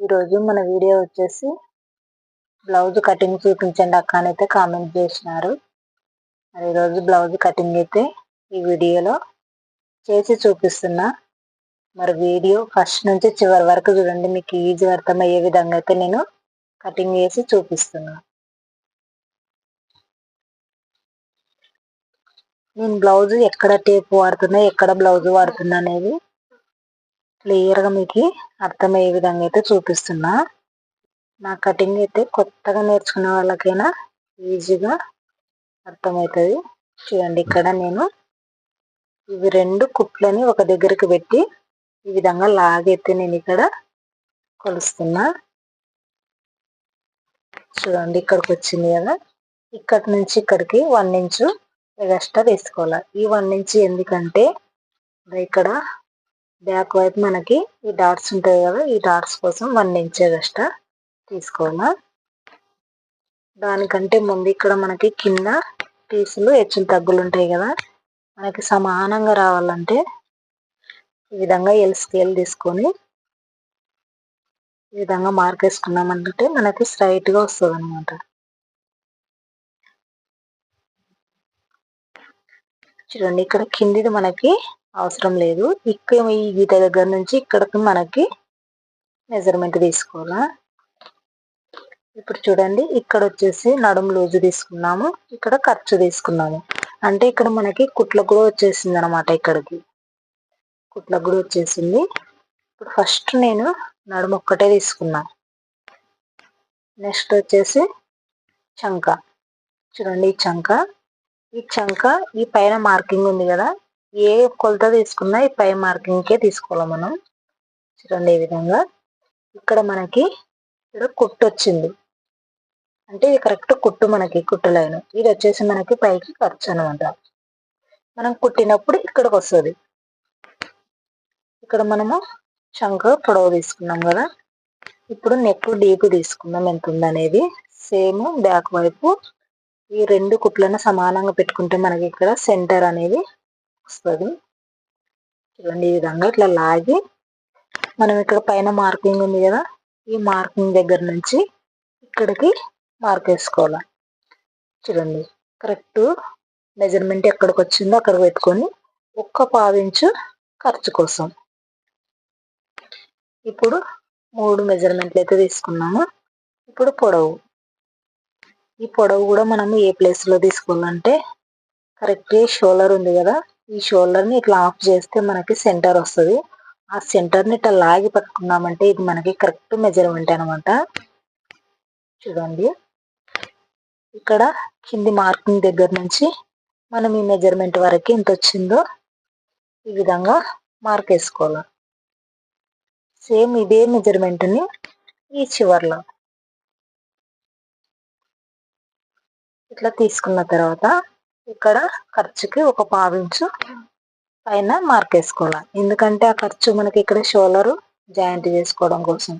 ఈరోజు మన వీడియో వచ్చేసి బ్లౌజ్ కటింగ్ చూపించండి అక్క అని అయితే కామెంట్ చేసినారు. మరి ఈరోజు బ్లౌజ్ కటింగ్ అయితే ఈ వీడియోలో చేసి చూపిస్తున్నా. మరి వీడియో ఫస్ట్ నుంచి చివరి వరకు చూడండి, మీకు ఈజీ అర్థమయ్యే విధంగా అయితే నేను కటింగ్ చేసి చూపిస్తున్నా. నేను బ్లౌజ్ ఎక్కడ టేప్ వాడుతున్నా, ఎక్కడ బ్లౌజ్ వాడుతున్నా అనేది క్లియర్గా మీకు అర్థమయ్యే విధంగా అయితే చూపిస్తున్నా. నా కటింగ్ అయితే కొత్తగా నేర్చుకునే వాళ్ళకైనా ఈజీగా అర్థమవుతుంది. చూడండి, ఇక్కడ నేను ఇవి రెండు కుట్లని ఒక దగ్గరికి పెట్టి ఈ విధంగా లాగైతే నేను ఇక్కడ కొలుస్తున్నా. చూడండి, ఇక్కడికి వచ్చింది కదా, ఇక్కడి నుంచి ఇక్కడికి 1 ఇంచు ఎక్స్ట్రా తీసుకోవాలి. ఈ 1 ఇంచు ఎందుకంటే ఇక్కడ బ్యాక్ వైపు మనకి ఈ డాట్స్ ఉంటాయి కదా, ఈ డాట్స్ కోసం 1 ఇంచ్ ఎక్స్ట్రా తీసుకోవాలా. దానికంటే ముందు ఇక్కడ మనకి కింద పీసులు హెచ్చులు తగ్గులు ఉంటాయి కదా, మనకి సమానంగా రావాలంటే ఈ విధంగా ఎల్ స్కేల్ తీసుకొని ఈ విధంగా మార్క్ వేసుకున్నామంటే మనకి స్ట్రైట్గా వస్తుంది అనమాట. చూడండి, ఇక్కడ కిందిది మనకి అవసరం లేదు, ఇక్కడ ఈ గీత దగ్గర నుంచి ఇక్కడికి మనకి మెజర్మెంట్ తీసుకోవాలా. ఇప్పుడు చూడండి, ఇక్కడ వచ్చేసి నడుము లూజు తీసుకున్నాము, ఇక్కడ ఖర్చు తీసుకున్నాము. అంటే ఇక్కడ మనకి కుట్లకు కూడా వచ్చేసింది అనమాట. ఇక్కడికి కుట్లకు కూడా వచ్చేసింది. ఇప్పుడు ఫస్ట్ నేను నడుము ఒక్కటే తీసుకున్నా. నెక్స్ట్ వచ్చేసి చంక. చూడండి, ఈ చంక ఈ పైన మార్కింగ్ ఉంది కదా, ఏ కొలత తీసుకున్నా ఈ పై మార్కింగ్కే తీసుకోవాలి మనం. చూడండి, ఈ విధంగా ఇక్కడ మనకి ఇక్కడ కుట్టు వచ్చింది అంటే ఇది కరెక్ట్ కుట్టు, మనకి కుట్టు లైన్. ఇది వచ్చేసి మనకి పైకి ఖర్చు అనమాట. మనం కుట్టినప్పుడు ఇక్కడికి వస్తుంది. ఇక్కడ మనము చంక పొడవు తీసుకున్నాం కదా, ఇప్పుడు నెక్ డీప్ తీసుకుందాం ఎంత ఉందనేది. సేమ్ బ్యాక్ వైపు ఈ రెండు కుట్లను సమానంగా పెట్టుకుంటే మనకి ఇక్కడ సెంటర్ అనేది వస్తుంది. చూడండి, ఈ విధంగా ఇట్లా లాగి మనం ఇక్కడ పైన మార్కింగ్ ఉంది కదా, ఈ మార్కింగ్ దగ్గర నుంచి ఇక్కడికి మార్క్ వేసుకోవాలి. చూడండి, కరెక్ట్ మెజర్మెంట్ ఎక్కడికి వచ్చిందో అక్కడికి పెట్టుకొని ఒక్క 1/2 ఇంచు ఖర్చు కోసం ఇప్పుడు 3 మెజర్మెంట్లు అయితే తీసుకున్నాము. ఇప్పుడు పొడవు, ఈ పొడవు కూడా మనము ఏ ప్లేస్లో తీసుకోవాలంటే కరెక్ట్ షోల్డర్ ఉంది కదా, ఈ షోల్డర్ని ఇట్లా ఆఫ్ చేస్తే మనకి సెంటర్ వస్తుంది. ఆ సెంటర్ని ఇట్లా లాగి పట్టుకున్నామంటే ఇది మనకి కరెక్ట్ మెజర్మెంట్ అనమాట. చూడండి, ఇక్కడ కింది మార్కింగ్ దగ్గర నుంచి మనం ఈ మెజర్మెంట్ వరకు ఎంత వచ్చిందో ఈ విధంగా మార్క్ వేసుకోవాలి. సేమ్ ఇదే మెజర్మెంట్ని ఈ చివర్లో ఇట్లా తీసుకున్న తర్వాత ఇక్కడ ఖర్చుకి ఒక 1/2 ఇంచు పైన మార్క్ వేసుకోవాలి. ఎందుకంటే ఆ ఖర్చు మనకి ఇక్కడ షోల్డర్ జాయింట్ చేసుకోవడం కోసం.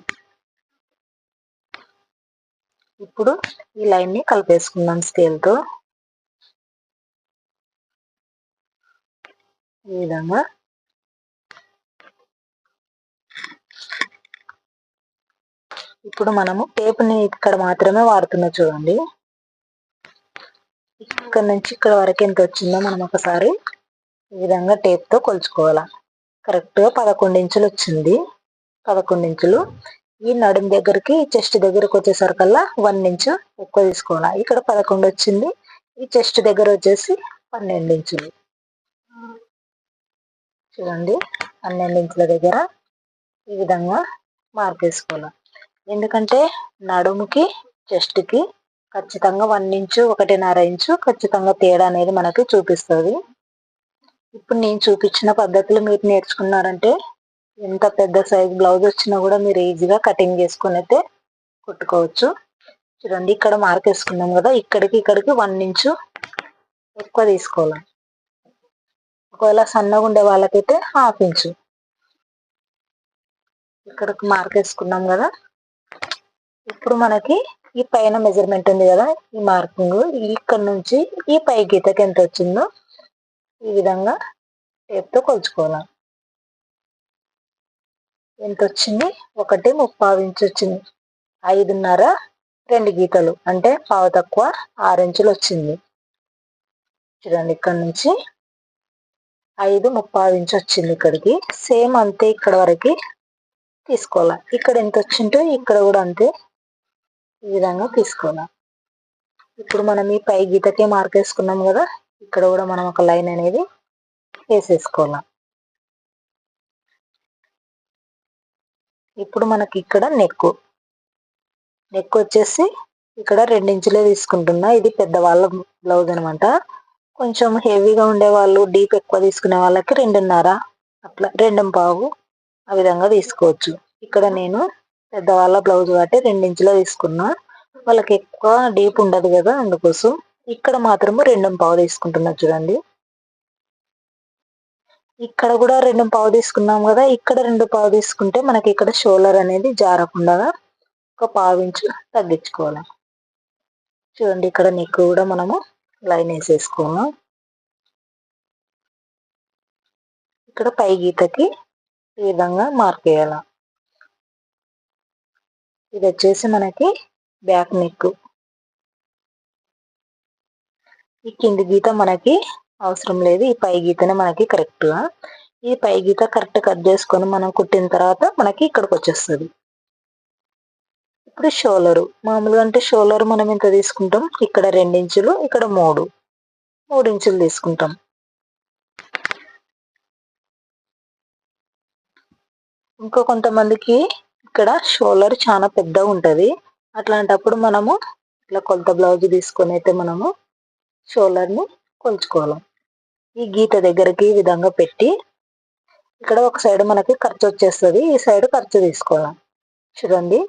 ఇప్పుడు ఈ లైన్ని కలిపేసుకుందాం స్కేల్తో. ఈ విధంగా ఇప్పుడు మనము టేప్ని ఇక్కడ మాత్రమే వాడుతున్నా. చూడండి, ఇక్కడ నుంచి ఇక్కడ వరకు ఎంత వచ్చిందో మనం ఒకసారి ఈ విధంగా టేప్తో కొలుచుకోవాలా. కరెక్ట్గా 11 ఇంచులు వచ్చింది. 11 ఇంచులు ఈ నడుము దగ్గరికి చెస్ట్ దగ్గరకు వచ్చేసరికల్లా 1 ఇంచు ఎక్కువ తీసుకోవాలా. ఇక్కడ 11 వచ్చింది, ఈ చెస్ట్ దగ్గర వచ్చేసి 12 ఇంచులు. చూడండి, 12 ఇంచుల దగ్గర ఈ విధంగా మార్క్ వేసుకోవాలి. ఎందుకంటే నడుముకి చెస్ట్కి ఖచ్చితంగా 1 ఇంచు 1.5 ఇంచు ఖచ్చితంగా తేడా అనేది మనకి చూపిస్తుంది. ఇప్పుడు నేను చూపించిన పద్ధతులు మీరు నేర్చుకున్నారంటే ఎంత పెద్ద సైజ్ బ్లౌజ్ వచ్చినా కూడా మీరు ఈజీగా కటింగ్ చేసుకుని అయితే కుట్టుకోవచ్చు. చూడండి, ఇక్కడ మార్క్ వేసుకున్నాం కదా, ఇక్కడికి 1 ఇంచు ఎక్కువ తీసుకోవాలి. ఒకవేళ సన్నగా ఉండే వాళ్ళకైతే 1/2 ఇంచు. ఇక్కడికి మార్క్ వేసుకున్నాం కదా, ఇప్పుడు మనకి ఈ పైన మెజర్మెంట్ ఉంది కదా, ఈ మార్కింగ్ ఇక్కడ నుంచి ఈ పై గీతకి ఎంత వచ్చిందో ఈ విధంగా టేప్తో కొలుచుకోవాలి. ఎంత వచ్చింది? 1.35 ఇంచు వచ్చింది. 5.5 2 గీతలు అంటే పావు తక్కువ 6 ఇంచులు వచ్చింది. చూడండి ఇక్కడ నుంచి 5.35 ఇంచు వచ్చింది ఇక్కడికి. సేమ్ అంతే ఇక్కడ వరకు తీసుకోవాలి. ఇక్కడ ఎంత వచ్చిందో ఇక్కడ కూడా అంతే ఈ విధంగా తీసుకోవాలి. ఇప్పుడు మనం ఈ పై గీతకే మార్క్ వేసుకున్నాం కదా, ఇక్కడ కూడా మనం ఒక లైన్ అనేది వేసేసుకోవాలి. ఇప్పుడు మనకి ఇక్కడ నెక్ వచ్చేసి ఇక్కడ 2 ఇంచులే తీసుకుంటున్నా. ఇది పెద్దవాళ్ళ బ్లౌజ్ అనమాట. కొంచెం హెవీగా ఉండే వాళ్ళు, డీప్ ఎక్కువ తీసుకునే వాళ్ళకి 2.5 అట్లా 2.25 ఆ విధంగా తీసుకోవచ్చు. ఇక్కడ నేను పెద్దవాళ్ళ బ్లౌజ్ కాబట్టి 2 ఇంచులే తీసుకున్నా. వాళ్ళకి ఎక్కువ డీప్ ఉండదు కదా, అందుకోసం ఇక్కడ మాత్రము 2.25 తీసుకుంటున్నా. చూడండి ఇక్కడ కూడా 2.25 తీసుకున్నాం కదా, ఇక్కడ 2.25 తీసుకుంటే మనకి ఇక్కడ షోల్డర్ అనేది జారకుండా ఒక 1/2 ఇంచు తగ్గించుకోవాలి. చూడండి ఇక్కడ నెక్ కూడా మనము లైన్ వేసేసుకోవాలి. ఇక్కడ పై గీతకి ఈ విధంగా మార్క్ వేయాలి. ఇది వచ్చేసి మనకి బ్యాక్ నెక్. ఈ కింది గీత మనకి అవసరం లేదు, ఈ పై గీతనే మనకి కరెక్ట్గా. ఈ పై గీత కరెక్ట్ కట్ చేసుకొని మనం కుట్టిన తర్వాత మనకి ఇక్కడికి వచ్చేస్తుంది. ఇప్పుడు షోల్డర్ మామూలుగా అంటే షోల్డర్ మనం ఎంత తీసుకుంటాం? ఇక్కడ 2 ఇంచులు, ఇక్కడ 3 ఇంచులు తీసుకుంటాం. ఇంకో కొంతమందికి ఇక్కడ షోల్డర్ చాలా పెద్దగా ఉంటుంది. అట్లాంటప్పుడు మనము ఇట్లా కొలత బ్లౌజ్ తీసుకొని అయితే మనము షోల్డర్ని కొలుచుకోవాలి. ఈ గీత దగ్గరికి ఈ విధంగా పెట్టి ఇక్కడ ఒక సైడ్ మనకి ఖర్చు వచ్చేస్తుంది, ఈ సైడ్ ఖర్చు తీసుకోవాలి. చూడండి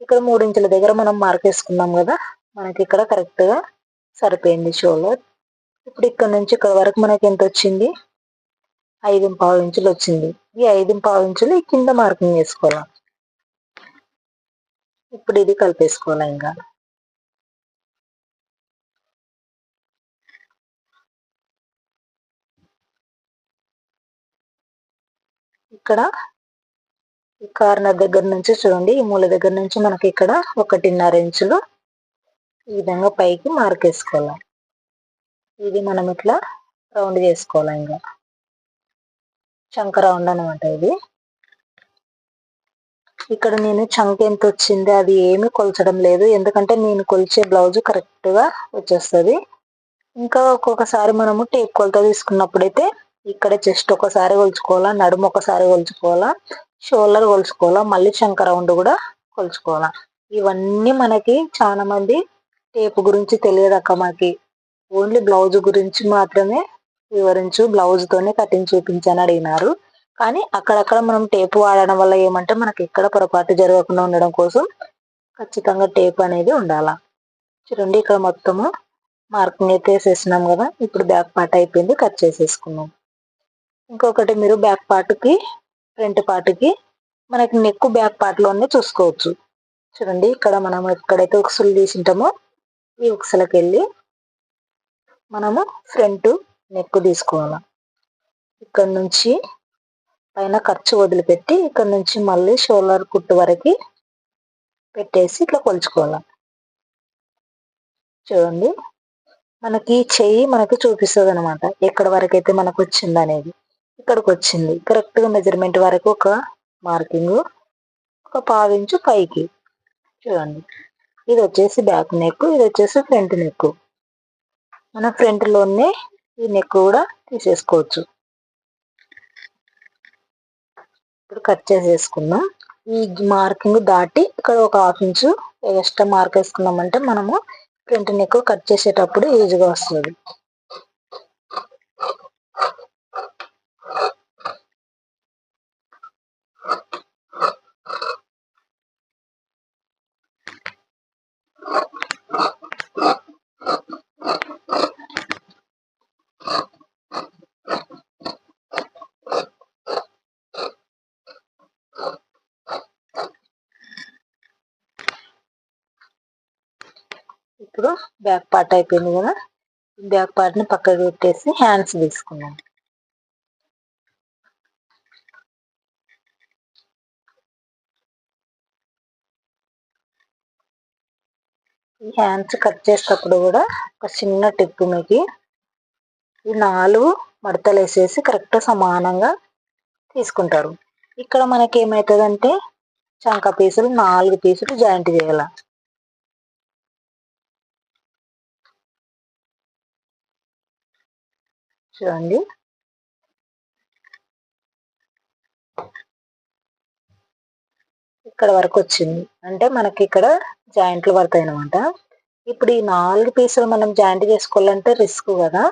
ఇక్కడ 3 ఇంచుల దగ్గర మనం మార్క్ వేసుకున్నాం కదా, మనకి ఇక్కడ కరెక్ట్గా సరిపోయింది షోల్డర్. ఇప్పుడు ఇక్కడ నుంచి ఇక్కడ వరకు మనకి ఎంత వచ్చింది? 5.25 ఇంచులు వచ్చింది. ఈ 5.25 ఇంచులు ఈ కింద మార్కింగ్ వేసుకోవాలి. ఇప్పుడు ఇది కలిపేసుకోవాలి. ఇంకా ఇక్కడ ఈ కార్నర్ దగ్గర నుంచి చూడండి, ఈ మూల దగ్గర నుంచి మనకి ఇక్కడ 1.5 ఇంచులు ఈ విధంగా పైకి మార్క్ వేసుకోవాలి. ఇది మనం ఇట్లా రౌండ్ చేసుకోవాలి. ఇంకా చంక రౌండ్ అనమాట ఇది. ఇక్కడ నేను చంక ఎంత వచ్చింది అది ఏమి కొలచడం లేదు, ఎందుకంటే నేను కొలిచే బ్లౌజ్ కరెక్ట్గా వచ్చేస్తుంది. ఇంకా ఒక్కొక్కసారి మనము టేప్ కొలత తీసుకున్నప్పుడైతే ఇక్కడ చెస్ట్ ఒకసారి కొలుచుకోవాలా, నడుము ఒకసారి కొలుచుకోవాలా, షోల్డర్ కొలుచుకోవాలా, మళ్ళీ చంక రౌండ్ కూడా కొలుచుకోవాలా. ఇవన్నీ మనకి చాలా మంది టేప్ గురించి తెలియదక్క, మనకి ఓన్లీ బ్లౌజ్ గురించి మాత్రమే వివరించు, బ్లౌజ్తోనే కటింగ్ చూపించని అడిగినారు. కానీ అక్కడక్కడ మనం టేప్ వాడడం వల్ల ఏమంటే మనకి ఎక్కడ పొరపాటు జరగకుండా ఉండడం కోసం ఖచ్చితంగా టేప్ అనేది ఉండాలా. చూడండి ఇక్కడ మొత్తము మార్కింగ్ అయితే వేసేసినాం కదా, ఇప్పుడు బ్యాక్ పార్ట్ అయిపోయింది, కట్ చేసేసుకున్నాం. ఇంకొకటి మీరు బ్యాక్ పార్ట్కి ఫ్రంట్ పార్ట్కి మనకి నెక్ బ్యాక్ పార్ట్లోనే చూసుకోవచ్చు. చూడండి ఇక్కడ మనం ఎక్కడైతే ఉక్సులు తీసింటామో ఈ ఉక్సులకి వెళ్ళి మనము ఫ్రంట్ నెక్ తీసుకోవాలి. ఇక్కడ నుంచి పైన ఖర్చు వదిలిపెట్టి ఇక్కడ నుంచి మళ్ళీ షోల్డర్ కుట్టు వరకు పెట్టేసి ఇట్లా కొలుచుకోవాలి. చూడండి మనకి చెయ్యి మనకి చూపిస్తుంది అనమాట, ఎక్కడ వరకు అయితే మనకు వచ్చింది అనేది. ఇక్కడికి వచ్చింది కరెక్ట్గా మెజర్మెంట్ వరకు ఒక మార్కింగ్, ఒక 1/2 ఇంచు పైకి. చూడండి ఇది వచ్చేసి బ్యాక్ నెక్, ఇది వచ్చేసి ఫ్రంట్ నెక్. మన ఫ్రంట్లోనే ఈ నెక్ కూడా తీసేసుకోవచ్చు. ఇప్పుడు కట్ చేసేసుకుందాం. ఈ మార్కింగ్ దాటి ఇక్కడ ఒక 1/2 ఇంచు ఎక్స్ట్రా మార్క్ వేసుకున్నామంటే మనము ఫ్రంట్ నెక్ కట్ చేసేటప్పుడు ఈజీగా వస్తుంది. ఇప్పుడు బ్యాక్ పార్ట్ అయిపోయింది కదా, బ్యాక్ పార్ట్ని పక్కకు పెట్టేసి హ్యాండ్స్ తీసుకున్నాం. ఈ హ్యాండ్స్ కట్ చేసేటప్పుడు కూడా ఒక చిన్న టిప్ మీకు, ఈ 4 మడతలు వేసేసి కరెక్ట్ సమానంగా తీసుకుంటారు. ఇక్కడ మనకి ఏమవుతుందంటే చంక పీసులు 4 పీసులు జాయింట్ చేయాల. చూడండి, ఇక్కడ వరకు వచ్చింది అంటే మనకి ఇక్కడ జాయింట్లు పడతాయి అనమాట. ఇప్పుడు ఈ 4 పీసులు మనం జాయింట్ చేసుకోవాలంటే రిస్క్ కదా,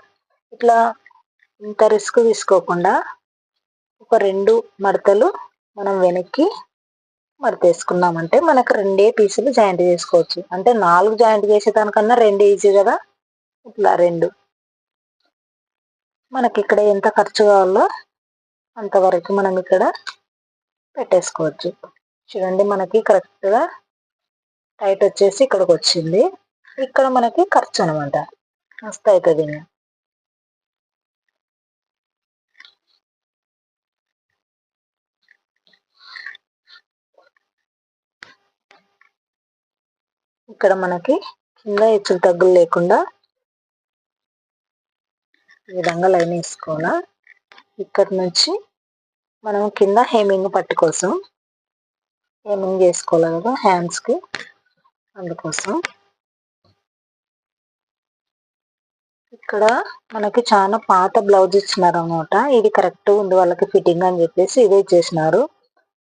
ఇట్లా ఇంత రిస్క్ తీసుకోకుండా ఒక 2 మడతలు మనం వెనక్కి మడతేసుకున్నామంటే మనకు 2 పీసులు జాయింట్ చేసుకోవచ్చు. అంటే 4 జాయింట్ చేసేదానికన్నా 2 ఈజీ కదా. ఇట్లా 2 మనకి ఇక్కడ ఎంత ఖర్చు కావాలో అంతవరకు మనం ఇక్కడ పెట్టేసుకోవచ్చు. చూడండి, మనకి కరెక్ట్గా టైట్ వచ్చేసి ఇక్కడికి వచ్చింది. ఇక్కడ మనకి ఖర్చు అనమాట, మస్తు అవుతుంది. ఇక్కడ మనకి కింద హెచ్చులు తగ్గులు లేకుండా ఈ విధంగా లైన్ వేసుకోవాలా. ఇక్కడ నుంచి మనం కింద హేమింగ్ పట్టు కోసం హేమింగ్ చేసుకోవాలి కదా హ్యాండ్స్కి, అందుకోసం ఇక్కడ మనకి చాలా పాత బ్లౌజ్ ఇచ్చినారు అనమాట. ఇది కరెక్ట్ ఉంది వాళ్ళకి ఫిట్టింగ్ అని చెప్పేసి ఇదే ఇచ్చేసినారు.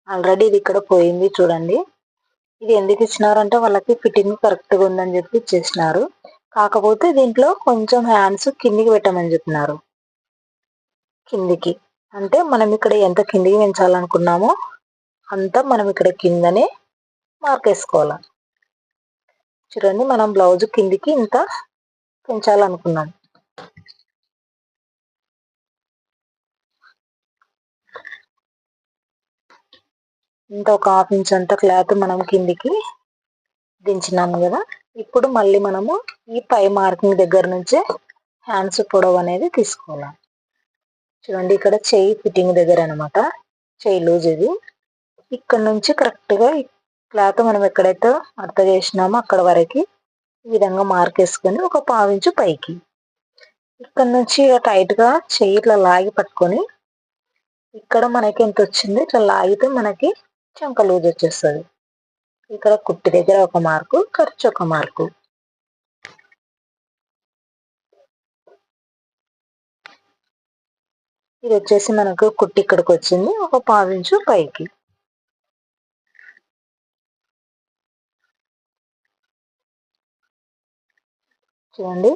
ఆల్రెడీ ఇది ఇక్కడ పోయింది చూడండి. ఇది ఎందుకు ఇచ్చినారంటే వాళ్ళకి ఫిట్టింగ్ కరెక్ట్గా ఉందని చెప్పి ఇచ్చేసినారు. కాకపోతే దీంట్లో కొంచెం హ్యాండ్స్ కిందికి పెట్టమని చెప్పినారు. కిందికి అంటే మనం ఇక్కడ ఎంత కిందికి పెంచాలనుకున్నామో అంతా మనం ఇక్కడ కిందనే మార్క్ వేసుకోవాలి. చూడండి, మనం బ్లౌజ్ కిందికి ఇంత పెంచాలనుకున్నాం. ఇంత ఒక 1/2 ఇంచ్ అంత క్లాత్ మనం కిందికి దించినాము కదా. ఇప్పుడు మళ్ళీ మనము ఈ పై మార్కింగ్ దగ్గర నుంచే హ్యాండ్స్ పొడవు అనేది తీసుకోవాలి. చూడండి, ఇక్కడ చెయ్యి ఫిట్టింగ్ దగ్గర అనమాట, చెయ్యి లూజ్ ఇది. ఇక్కడ నుంచి కరెక్ట్గా ఈ క్లాత్ మనం ఎక్కడైతే మడత చేసినామో అక్కడ వరకు ఈ విధంగా మార్క్ వేసుకొని ఒక 1/2 ఇంచు పైకి, ఇక్కడ నుంచి టైట్గా చెయ్యి ఇట్లా లాగి పట్టుకొని ఇక్కడ మనకి ఎంత వచ్చింది ఇట్లా లాగితే మనకి చంక లూజ్ వచ్చేస్తుంది. ఇక్కడ కుట్టి దగ్గర ఒక మార్కు, ఖర్చు ఒక మార్కు. ఇది వచ్చేసి మనకు కుట్టి ఇక్కడికి వచ్చింది ఒక 1/2 ఇంచు పైకి. చూడండి,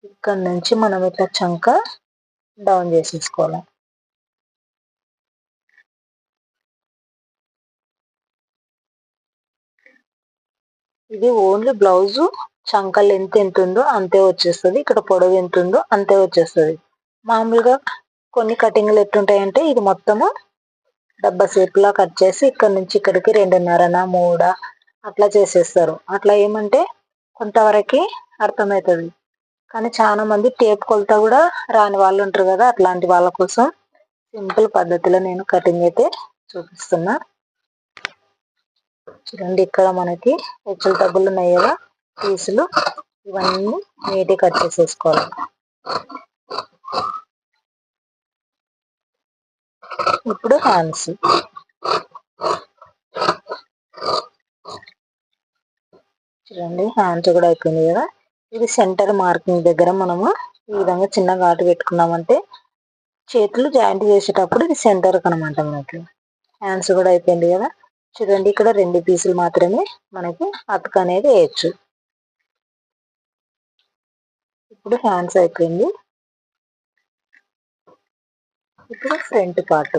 ఇక్కడ నుంచి మనం ఇట్లా చంక డౌన్ చేసేసుకోవాలి. ఇది ఓన్లీ బ్లౌజు చంక లెంత్ ఎంత ఉందో అంతే వచ్చేస్తుంది, ఇక్కడ పొడవు ఎంత ఉందో అంతే వచ్చేస్తుంది. మామూలుగా కొన్ని కటింగ్లు ఎట్టుంటాయంటే ఇది మొత్తము డబ్బా షేప్లా కట్ చేసి ఇక్కడ నుంచి ఇక్కడికి 2.5 3 అట్లా చేసేస్తారు. అట్లా ఏమంటే కొంతవరకు అర్థమవుతుంది, కానీ చాలా మంది టేప్ కొలత కూడా రాని వాళ్ళు ఉంటారు కదా, అట్లాంటి వాళ్ళ కోసం సింపుల్ పద్ధతిలో నేను కటింగ్ అయితే చూపిస్తున్నా. చూడండి, ఇక్కడ మనకి హెచ్చులు తగ్గులు ఉన్నాయి కదా పీసులు, ఇవన్నీ నీట్గా కట్ చేసేసుకోవాలి. ఇప్పుడు హ్యాండ్స్ చూడండి, హ్యాండ్స్ కూడా అయిపోయింది కదా. ఇది సెంటర్ మార్కింగ్ దగ్గర మనము ఈ విధంగా చిన్న ఘాటు పెట్టుకున్నామంటే చేతులు జాయింట్ చేసేటప్పుడు ఇది సెంటర్కి అనమాట మనకి. హ్యాండ్స్ కూడా అయిపోయింది కదా. చూడండి, ఇక్కడ 2 పీసులు మాత్రమే మనకి అతుక అనేది వేయచ్చు. ఇప్పుడు హ్యాండ్స్ అయిపోయింది. ఇప్పుడు ఫ్రంట్ పార్ట్.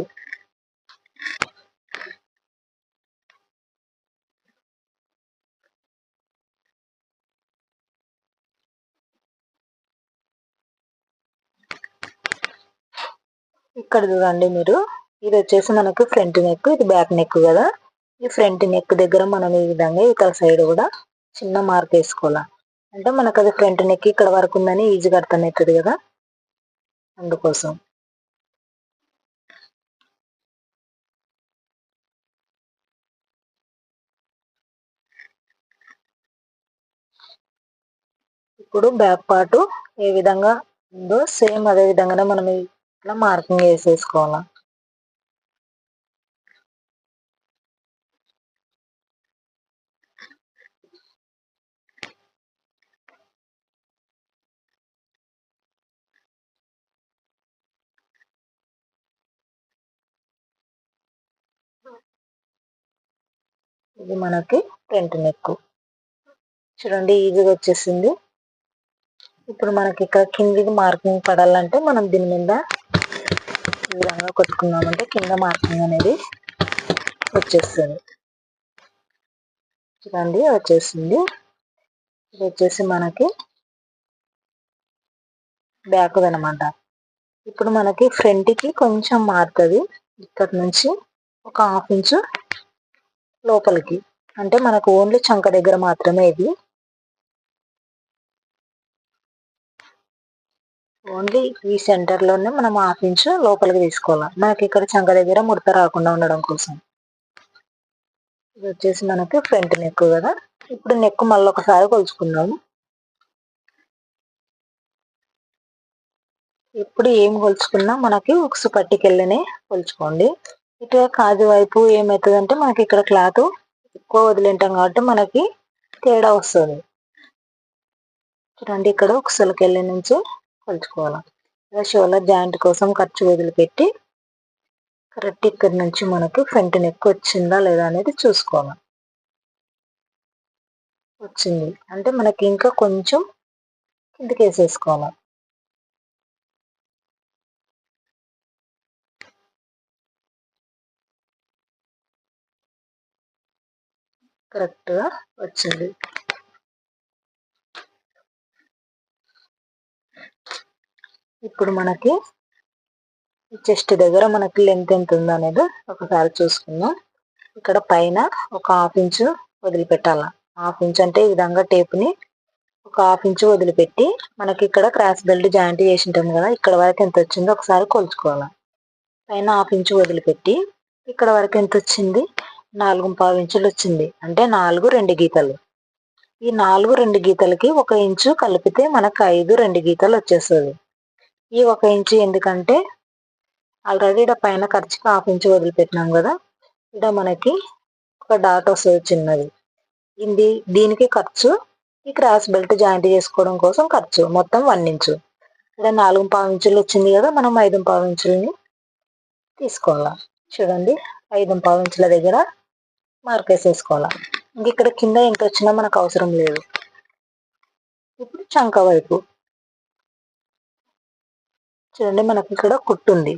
ఇక్కడ చూడండి మీరు, ఇది వచ్చేసి మనకు ఫ్రంట్ నెక్, ఇది బ్యాక్ నెక్ కదా. ఈ ఫ్రంట్ నెక్ దగ్గర మనం ఈ విధంగా ఇక్కడ సైడ్ కూడా చిన్న మార్క్ వేసుకోవాలి. అంటే మనకు అది ఫ్రంట్ నెక్ ఇక్కడ వరకు ఉందని ఈజీగా అర్థమవుతుంది కదా, అందుకోసం. ఇప్పుడు బ్యాక్ పార్ట్ ఏ విధంగా ఉందో సేమ్ అదే విధంగానే మనం ఇట్లా మార్కింగ్ వేసేసుకోవాలి. ఇది మనకి ఫ్రంట్ నెక్. చూడండి ఈజీగా వచ్చేసింది. ఇప్పుడు మనకి ఇక్కడ కిందికి మార్కింగ్ పడాలంటే మనం దీని మీద ఈ విధంగా కొట్టుకున్నామంటే కింద మార్కింగ్ అనేది వచ్చేస్తుంది. చూడండి వచ్చేసింది. ఇది వచ్చేసి మనకి బ్యాక్ అనమాట. ఇప్పుడు మనకి ఫ్రంట్కి కొంచెం మారుతుంది. ఇక్కడ నుంచి ఒక 1/2 ఇంచు లోపలికి, అంటే మనకు ఓన్లీ చంక దగ్గర మాత్రమే. ఇది ఓన్లీ ఈ సెంటర్లోనే మనం 1/2 ఇంచు లోపలికి తీసుకోవాలి. మనకి ఇక్కడ చంక దగ్గర ముడత రాకుండా ఉండడం కోసం. ఇది వచ్చేసి మనకి ఫ్రంట్ నెక్ కదా. ఇప్పుడు నెక్ మళ్ళీ ఒకసారి కొలుచుకుందాము. ఎప్పుడు ఏం కొలుచుకున్నా మనకి ఉక్సు పట్టికెళ్ళనే కొలుచుకోండి. ఇటు కాజు వైపు ఏమవుతుందంటే మనకి ఇక్కడ క్లాత్ ఎక్కువ వదిలింటాం కాబట్టి మనకి తేడా వస్తుంది. చూడండి ఇక్కడ ఉక్సులకెళ్ళి నుంచి కొలుచుకోవాలి. షోల్డర్ జాయింట్ కోసం ఖర్చు వదిలిపెట్టి కరెక్ట్ ఇక్కడ నుంచి మనకి ఫ్రంట్ నెక్ వచ్చిందా లేదా అనేది చూసుకోవాలి. వచ్చింది అంటే మనకి ఇంకా కొంచెం కిందకి వేసేసుకోవాలి. కరెక్ట్గా వచ్చింది. ఇప్పుడు మనకి చెస్ట్ దగ్గర మనకి లెంత్ ఎంత ఉందో అనేది ఒకసారి చూసుకుందాం. ఇక్కడ పైన ఒక 1/2 ఇంచు వదిలిపెట్టాల. 1/2 ఇంచు అంటే ఈ విధంగా టేపుని ఒక 1/2 ఇంచు వదిలిపెట్టి మనకి ఇక్కడ క్రాస్ బెల్ట్ జాయింట్ చేసి ఉంటాం కదా, ఇక్కడ వరకు ఎంత వచ్చిందో ఒకసారి కొలుచుకోవాలి. పైన 1/2 ఇంచు వదిలిపెట్టి ఇక్కడ వరకు ఎంత వచ్చింది, 4.25 ఇంచులు వచ్చింది. అంటే 4 2 గీతలు. ఈ 4 2 గీతలకి 1 ఇంచు కలిపితే మనకు 5 2 గీతలు వచ్చేస్తుంది. ఈ 1 ఇంచు ఎందుకంటే ఆల్రెడీ ఇక్కడ పైన ఖర్చుకి 1/2 ఇంచు వదిలిపెట్టినాం కదా, ఇక్కడ మనకి ఒక డాట్ వస్తుంది చిన్నది. దీనికి ఖర్చు, ఈ క్రాస్ బెల్ట్ జాయింట్ చేసుకోవడం కోసం ఖర్చు మొత్తం 1 ఇంచు. ఇక్కడ 4.25 ఇంచులు వచ్చింది కదా, మనం 5.25 ఇంచులని తీసుకోవాలి. చూడండి 5.25 ఇంచుల దగ్గర మార్క్ వేసేసుకోవాలి. ఇంక ఇక్కడ కింద ఎంత వచ్చినా మనకు అవసరం లేదు. ఇప్పుడు చంక వైపు చూడండి మనకి ఇక్కడ కుట్టు ఉంది.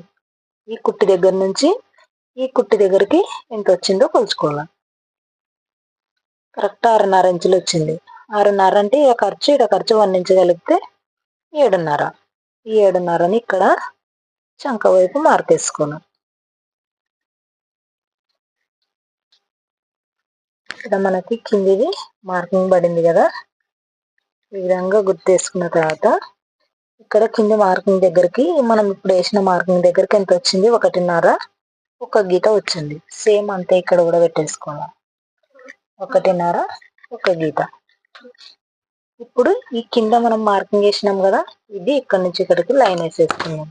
ఈ కుట్టు దగ్గర నుంచి ఈ కుట్టు దగ్గరికి ఎంత వచ్చిందో కొలుచుకోవాలి. కరెక్ట్ 6.5 ఇంచులు వచ్చింది. 6.5 అంటే ఇక్కడ ఖర్చు 1 ఇంచు కలిపితే 7.5. ఈ 7.5ని ఇక్కడ చంక వైపు మార్క్ వేసుకోవాలి. ఇక్కడ మనకి కిందిది మార్కింగ్ పడింది కదా, ఈ విధంగా గుర్తేసుకున్న తర్వాత ఇక్కడ కింది మార్కింగ్ దగ్గరికి మనం ఇప్పుడు వేసిన మార్కింగ్ దగ్గరికి ఎంత వచ్చింది, 1.5 ఒక గీత వచ్చింది. సేమ్ అంతే ఇక్కడ కూడా పెట్టేసుకోవాలి. 1.5 ఒక గీత. ఇప్పుడు ఈ కింద మనం మార్కింగ్ చేసినాం కదా, ఇది ఇక్కడ నుంచి ఇక్కడికి లైన్ వేసేసుకున్నాం.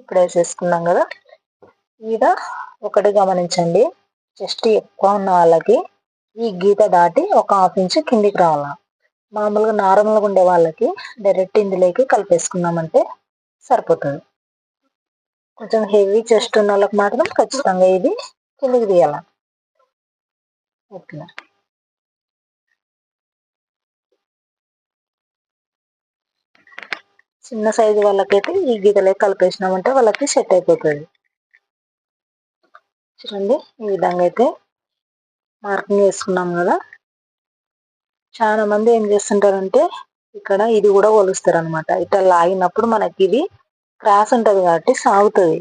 ఇప్పుడు వేసేసుకున్నాం కదా. ఈడ ఒకటి గమనించండి, చెస్ట్ ఎక్కువ ఉన్న వాళ్ళకి ఈ గీత దాటి ఒక 1/2 ఇంచు కిందికి రావాలి. మామూలుగా నార్మల్గా ఉండే వాళ్ళకి డైరెక్ట్ ఇందులోకి కలిపేసుకున్నామంటే సరిపోతుంది. కొంచెం హెవీ చెస్ట్ ఉన్న వాళ్ళకి మాత్రం ఖచ్చితంగా ఇది కిందికి తీయాలి. ఓకే, చిన్న సైజు వాళ్ళకైతే ఈ గీతలోకి కలిపేసినామంటే వాళ్ళకి సెట్ అయిపోతుంది. చూడండి ఈ విధంగా అయితే మార్కింగ్ వేసుకున్నాం కదా. చాలా మంది ఏం చేస్తుంటారంటే ఇక్కడ ఇది కూడా కొలుస్తారు అనమాట. ఇట్లా లాగినప్పుడు మనకి ఇది క్రాస్ ఉంటుంది కాబట్టి సాగుతుంది.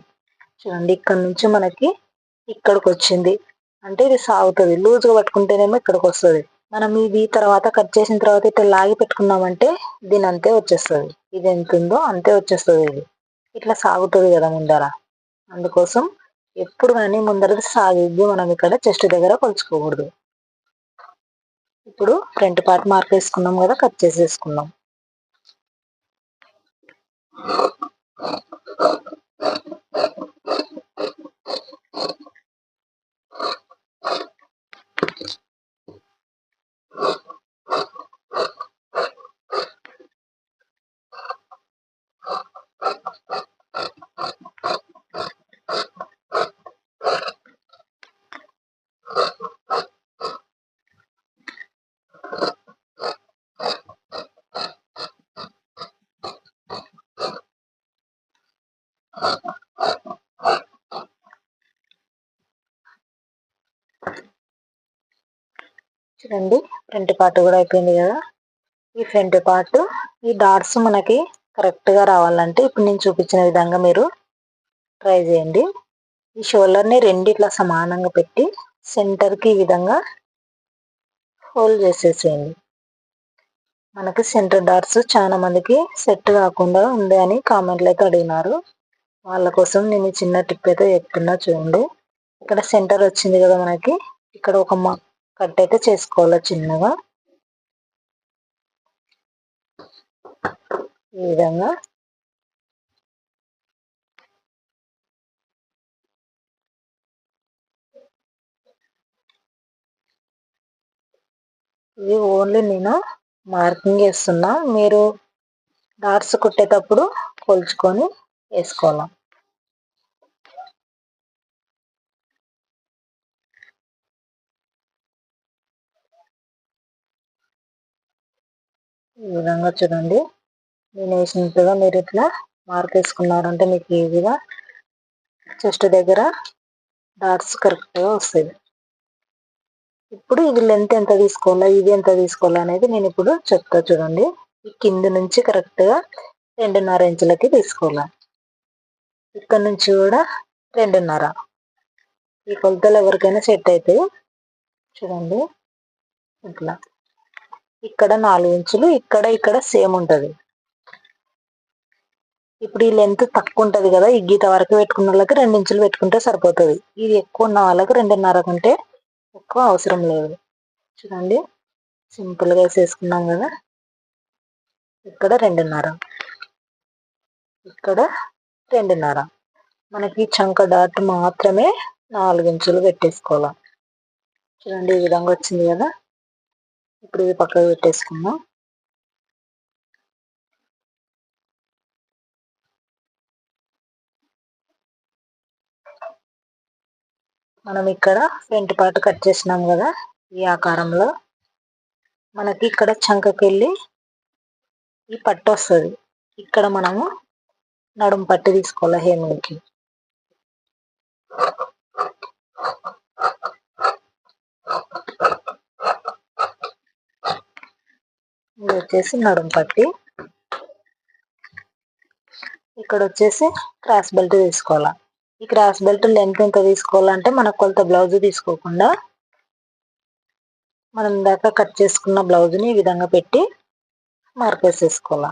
చూడండి ఇక్కడ నుంచి మనకి ఇక్కడికి వచ్చింది అంటే ఇది సాగుతుంది. లూజ్గా పట్టుకుంటేనేమో ఇక్కడికి వస్తుంది. మనం ఇది తర్వాత కట్ చేసిన తర్వాత ఇట్లా లాగి పెట్టుకున్నామంటే దీని అంతే వచ్చేస్తుంది. ఇది ఎంత ఉందో అంతే వచ్చేస్తుంది. ఇది ఇట్లా సాగుతుంది కదా ముందర, అందుకోసం ఎప్పుడు కానీ ముందర సాగిద్ది మనం ఇక్కడ చెస్ట్ దగ్గర కొలుచుకోకూడదు. ఇప్పుడు ఫ్రంట్ పార్ట్ మార్క్ వేసుకున్నాం కదా, కట్ చేసేసుకున్నాం. చూడండి, ఫ్రంట్ పార్ట్ కూడా అయిపోయింది కదా. ఈ ఫ్రంట్ పార్ట్, ఈ డాట్స్ మనకి కరెక్ట్గా రావాలంటే ఇప్పుడు నేను చూపించిన విధంగా మీరు ట్రై చేయండి. ఈ షోల్డర్ని రెండిట్లా సమానంగా పెట్టి సెంటర్కి ఈ విధంగా హోల్డ్ చేసేసేయండి. మనకి సెంటర్ డాట్స్ చాలా మందికి సెట్ కాకుండా ఉంది అని కామెంట్లు అయితే అడిగినారు. వాళ్ళ కోసం నేను చిన్న టిప్ అయితే చెప్తున్నా. చూడండి, ఇక్కడ సెంటర్ వచ్చింది కదా మనకి, ఇక్కడ ఒక కట్ అయితే చేసుకోవాలి చిన్నగా. ఈ విధంగా ఇది ఓన్లీ నేను మార్కింగ్ వేస్తున్నా, మీరు డాట్స్ కుట్టేటప్పుడు కొలుచుకొని వేసుకోవాలి. ఈ విధంగా చూడండి, నేను వేసినట్టుగా మీరు ఇట్లా మార్క్ వేసుకున్నారంటే మీకు ఈజీగా చెస్ట్ దగ్గర డాట్స్ కరెక్ట్గా వస్తుంది. ఇప్పుడు ఇది లెంత్ ఎంత తీసుకోవాలా, ఇది ఎంత తీసుకోవాలా అనేది నేను ఇప్పుడు చెప్తా. చూడండి, ఈ కింద నుంచి కరెక్ట్గా 2.5 ఇంచులకి తీసుకోవాలి. ఇక్కడ నుంచి కూడా 2.5. ఈ కొలతలు ఎవరికైనా సెట్ అవుతాయి. చూడండి, ఇట్లా ఇక్కడ 4 ఇంచులు, ఇక్కడ సేమ్ ఉంటుంది. ఇప్పుడు ఈ లెంత్ తక్కువ ఉంటుంది కదా, ఈ గీత వరకు పెట్టుకున్న వాళ్ళకి 2 ఇంచులు పెట్టుకుంటే సరిపోతుంది. ఇది ఎక్కువ ఉన్న వాళ్ళకి 2.5 కంటే ఎక్కువ అవసరం లేదు. చూడండి, సింపుల్గా వేసేసుకున్నాం కదా. ఇక్కడ 2.5, ఇక్కడ 2.5. మనకి చంక డాట్ మాత్రమే 4 ఇంచులు పెట్టేసుకోవాలి. చూడండి, ఈ విధంగా వచ్చింది కదా. ఇప్పుడు ఇది పక్కకు పెట్టేసుకుందాం. మనం ఇక్కడ ఫ్రంట్ పార్ట్ కట్ చేసినాం కదా, ఈ ఆకారంలో మనకి ఇక్కడ చంకకెళ్ళి ఈ పట్టు వస్తుంది. ఇక్కడ మనము నడుము పట్టు తీసుకోవాలి హేమింగ్కి. ఇది వచ్చేసి నడుము పట్టి. ఇక్కడ వచ్చేసి క్రాస్ బెల్ట్ తీసుకోవాలా. ఈ క్రాస్ బెల్ట్ లెంత్ ఎంత తీసుకోవాలంటే మన కొలత బ్లౌజ్ తీసుకోకుండా మనం ఇందాక కట్ చేసుకున్న బ్లౌజ్ని ఈ విధంగా పెట్టి మార్క్ వేసేసుకోవాలా.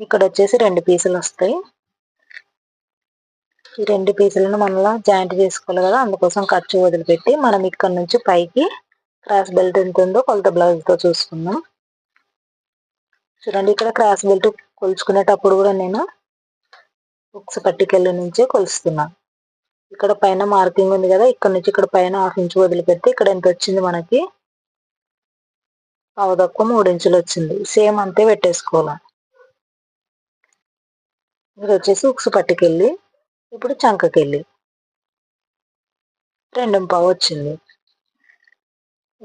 ఇక్కడ వచ్చేసి 2 పీసులు వస్తాయి. ఈ 2 పీసులను మనలా జాయింట్ చేసుకోవాలి కదా, అందుకోసం ఖర్చు వదిలిపెట్టి మనం ఇక్కడ నుంచి పైకి క్రాస్ బెల్ట్ ఎంత ఉందో కొలత బ్లౌజ్తో చూసుకుందాం. చూడండి, ఇక్కడ క్రాస్ బెల్ట్ కొలుచుకునేటప్పుడు కూడా నేను ఉక్స్ పట్టికెళ్ళ నుంచే కొలుస్తున్నా. ఇక్కడ పైన మార్కింగ్ ఉంది కదా, ఇక్కడ నుంచి ఇక్కడ పైన 1/2 ఇంచు వదిలిపెట్టి ఇక్కడ ఎంత వచ్చింది మనకి, 3 ఇంచులు వచ్చింది. సేమ్ అంతే పెట్టేసుకోవాలి. ఇది వచ్చేసి ఉక్స్ పట్టికెళ్ళి. ఇప్పుడు చంకకెళ్ళి 2.5 వచ్చింది.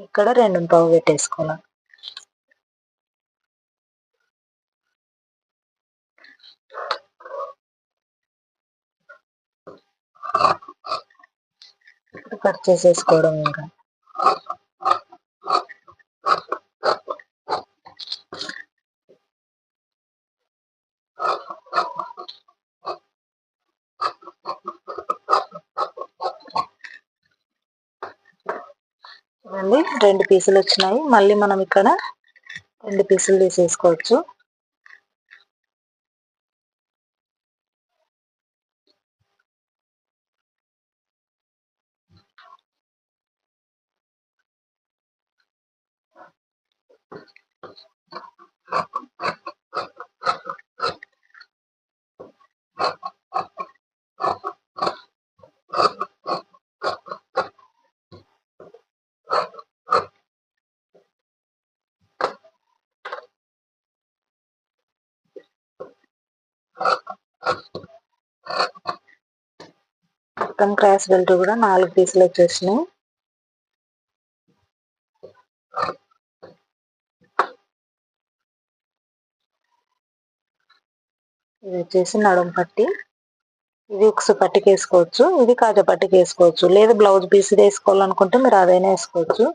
ఇక్కడ 2.5 పెట్టేసుకోవాలి. కట్ చేసేసుకోవడం. ఇంకా చూడండి, 2 పీసులు వచ్చినాయి. మళ్ళీ మనం ఇక్కడ 2 పీసులు తీసేసుకోవచ్చు. మొత్తం క్రాస్ బెల్ట్ కూడా 4 పీసులు వచ్చేసినాయి. ఇది వచ్చేసి నడుం పట్టి, ఇది ఉక్సు పట్టికి వేసుకోవచ్చు, ఇది కాజా పట్టికి వేసుకోవచ్చు, లేదా బ్లౌజ్ పీస్ వేసుకోవాలనుకుంటే మీరు అదైనా వేసుకోవచ్చు.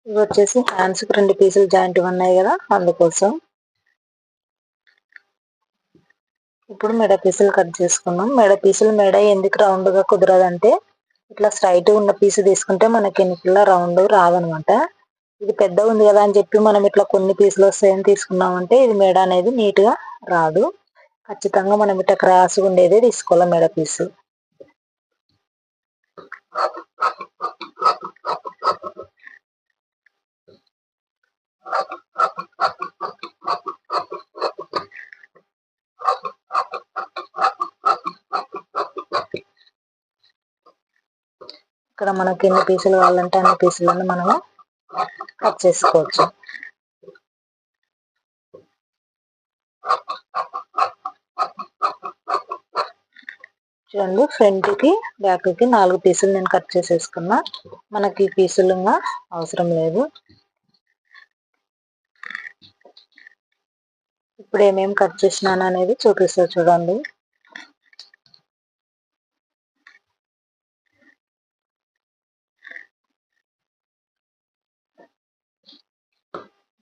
ఇవి వచ్చేసి హ్యాండ్స్కి 2 పీసులు జాయింట్ ఉన్నాయి కదా, అందుకోసం. ఇప్పుడు మెడ పీసులు కట్ చేసుకున్నాం. మెడ ఎందుకు రౌండ్గా కుదరదంటే, ఇట్లా స్ట్రైట్ ఉన్న పీసు తీసుకుంటే మనకి ఇట్లా రౌండ్ రాదనమాట. ఇది పెద్ద ఉంది కదా అని చెప్పి మనం ఇట్లా కొన్ని పీసులు వస్తాయని తీసుకున్నామంటే ఇది మెడ అనేది నీట్గా రాదు. ఖచ్చితంగా మనం ఇట్లా క్రాస్ ఉండేదే తీసుకోవాలి మెడ పీసు. ఇక్కడ మనకి ఎన్ని పీసులు కావాలంటే అన్ని పీసులను మనము కట్ చేసుకోవచ్చు. చూడండి, ఫ్రంట్కి బ్యాక్కి 4 పీసులు నేను కట్ చేసేసుకున్నా. మనకి పీసులు అవసరం లేదు. ఇప్పుడు ఏమేమి కట్ చేసినాను అనేది చూపిస్తా చూడండి.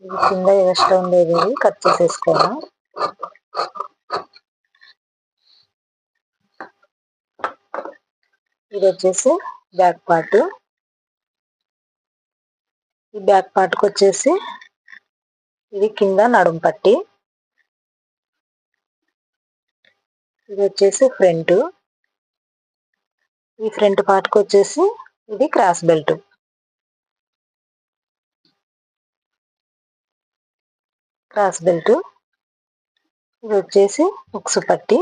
ఇది కింద ఎక్స్ట్రా ఉండేది కట్ చేసేసుకోవడం. ఇది వచ్చేసి బ్యాక్ పార్ట్. ఈ బ్యాక్ పార్ట్కి వచ్చేసి ఇది కింద నడుం పట్టి, ఇది వచ్చేసి ఫ్రంట్. ఈ ఫ్రంట్ పార్ట్కి వచ్చేసి ఇది క్రాస్ బెల్ట్. ఇది వచ్చేసి ఉక్సు పట్టి.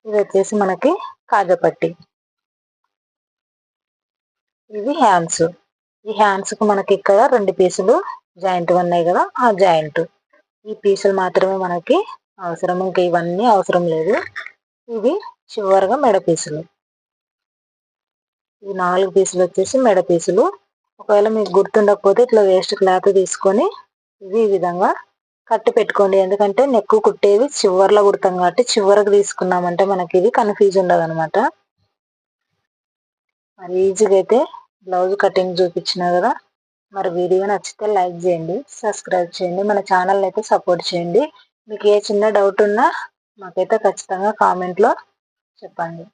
ఇది వచ్చేసి మనకి కాజా పట్టి. ఇది హ్యాండ్స్. ఈ హ్యాండ్స్కి మనకి ఇక్కడ 2 పీసులు జాయింట్ ఉన్నాయి కదా, ఆ జాయింట్. ఈ పీసులు మాత్రమే మనకి అవసరం, ఇంకా ఇవన్నీ అవసరం లేదు. ఇవి చివరిగా మెడ పీసులు. ఈ 4 పీసులు వచ్చేసి మెడ పీసులు. ఒకవేళ మీకు గుర్తుండకపోతే ఇట్లా వేస్ట్ క్లాత్ తీసుకొని ఇది ఈ విధంగా కట్టి పెట్టుకోండి. ఎందుకంటే నెక్ కుట్టేది చివర్లో కుడతాం కాబట్టి చివరకు తీసుకున్నామంటే మనకి ఇది కన్ఫ్యూజ్ ఉండదు అనమాట. మరి ఈజీగా అయితే బ్లౌజ్ కటింగ్ చూపించిన కదా. మరి వీడియో నచ్చితే లైక్ చేయండి, సబ్స్క్రైబ్ చేయండి, మన ఛానల్ అయితే సపోర్ట్ చేయండి. మీకు ఏ చిన్న డౌట్ ఉన్నా మాకైతే ఖచ్చితంగా కామెంట్లో చెప్పండి.